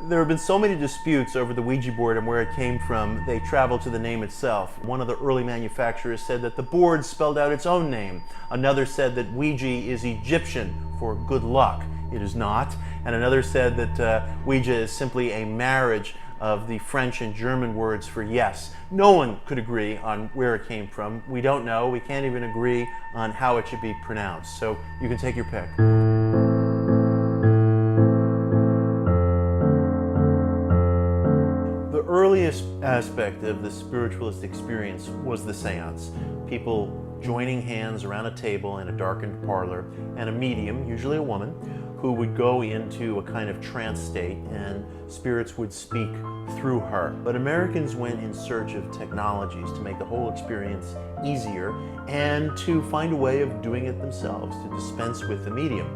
There have been so many disputes over the Ouija board and where it came from, they travel to the name itself. One of the early manufacturers said that the board spelled out its own name. Another said that Ouija is Egyptian for good luck. It is not. And another said that Ouija is simply a marriage of the French and German words for yes. No one could agree on where it came from. We don't know. We can't even agree on how it should be pronounced. So you can take your pick. The earliest aspect of the spiritualist experience was the seance. People joining hands around a table in a darkened parlor, and a medium, usually a woman, who would go into a kind of trance state and spirits would speak through her. But Americans went in search of technologies to make the whole experience easier and to find a way of doing it themselves, to dispense with the medium.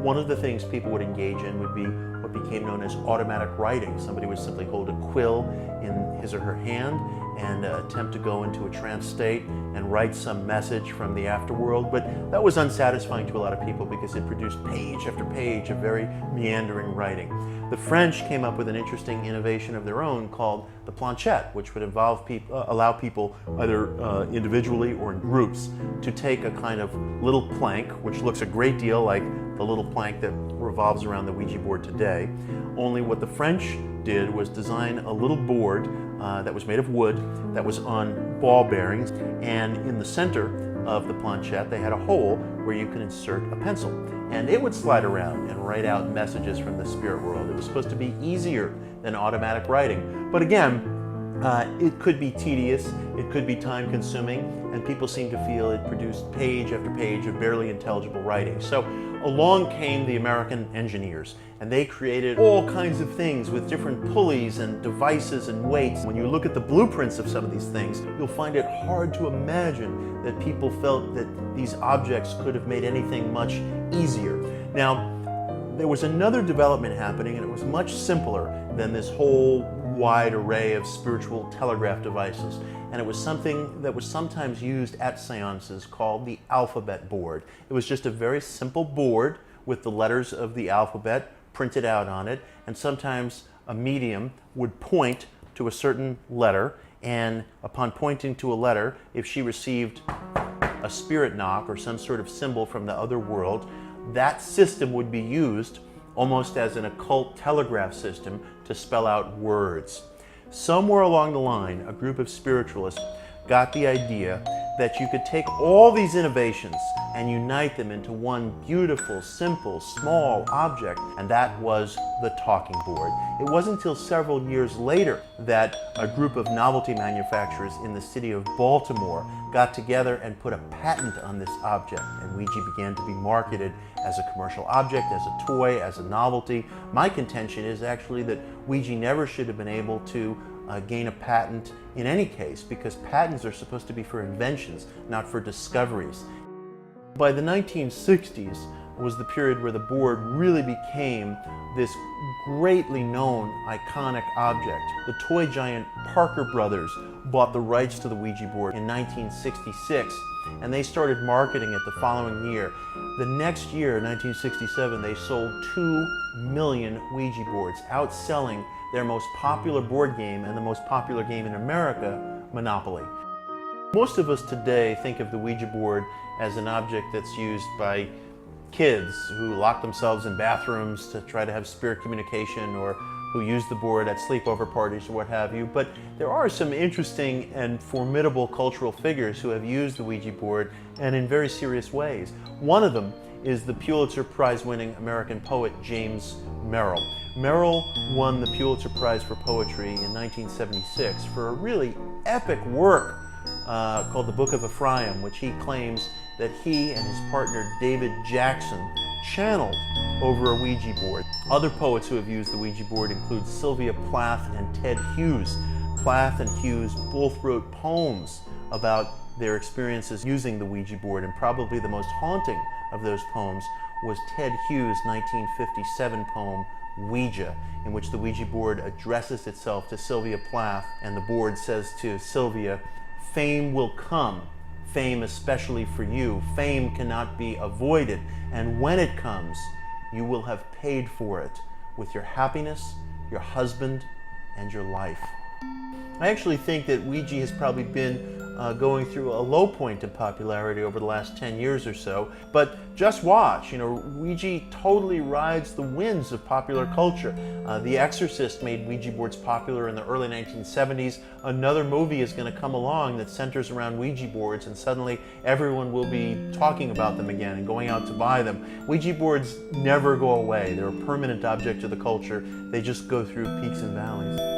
One of the things people would engage in would be what became known as automatic writing. Somebody would simply hold a quill in his or her hand and attempt to go into a trance state and write some message from the afterworld. But that was unsatisfying to a lot of people because it produced page after page of very meandering writing. The French came up with an interesting innovation of their own called the Planchette, which would allow people, either individually or in groups, to take a kind of little plank, which looks a great deal like the little plank that revolves around the Ouija board today. Only what the French did was design a little board that was made of wood, that was on ball bearings, and in the center of the planchette they had a hole where you could insert a pencil, and it would slide around and write out messages from the spirit world. It was supposed to be easier than automatic writing, but again, it could be tedious, it could be time consuming, and people seem to feel it produced page after page of barely intelligible writing. So along came the American engineers, and they created all kinds of things with different pulleys and devices and weights. When you look at the blueprints of some of these things, you'll find it hard to imagine that people felt that these objects could have made anything much easier. Now, there was another development happening, and it was much simpler than this whole wide array of spiritual telegraph devices. And it was something that was sometimes used at seances called the alphabet board. It was just a very simple board with the letters of the alphabet printed out on it, and sometimes a medium would point to a certain letter, and upon pointing to a letter, if she received a spirit knock or some sort of symbol from the other world, that system would be used almost as an occult telegraph system to spell out words. Somewhere along the line, a group of spiritualists got the idea that you could take all these innovations and unite them into one beautiful, simple, small object, and that was the talking board. It wasn't until several years later that a group of novelty manufacturers in the city of Baltimore got together and put a patent on this object, and Ouija began to be marketed as a commercial object, as a toy, as a novelty. My contention is actually that Ouija never should have been able to gain a patent in any case, because patents are supposed to be for inventions, not for discoveries. By the 1960s was the period where the board really became this greatly known, iconic object. The toy giant Parker Brothers bought the rights to the Ouija board in 1966, and they started marketing it the following year. The next year, 1967, they sold 2 million Ouija boards, outselling their most popular board game and the most popular game in America, Monopoly. Most of us today think of the Ouija board as an object that's used by kids who lock themselves in bathrooms to try to have spirit communication, or who use the board at sleepover parties or what have you. But there are some interesting and formidable cultural figures who have used the Ouija board, and in very serious ways. One of them is the Pulitzer Prize-winning American poet James Merrill. Merrill won the Pulitzer Prize for Poetry in 1976 for a really epic work called The Book of Ephraim, which he claims that he and his partner David Jackson channeled over a Ouija board. Other poets who have used the Ouija board include Sylvia Plath and Ted Hughes. Plath and Hughes both wrote poems about their experiences using the Ouija board, and probably the most haunting of those poems was Ted Hughes' 1957 poem, Ouija, in which the Ouija board addresses itself to Sylvia Plath, and the board says to Sylvia, "Fame will come, fame especially for you. Fame cannot be avoided, and when it comes, you will have paid for it with your happiness, your husband, and your life. I actually think that Ouija has probably been going through a low point in popularity over the last 10 years or so, but just watch, Ouija totally rides the winds of popular culture. The Exorcist made Ouija boards popular in the early 1970s. Another movie is going to come along that centers around Ouija boards, and suddenly everyone will be talking about them again and going out to buy them. Ouija boards never go away. They're a permanent object of the culture. They just go through peaks and valleys.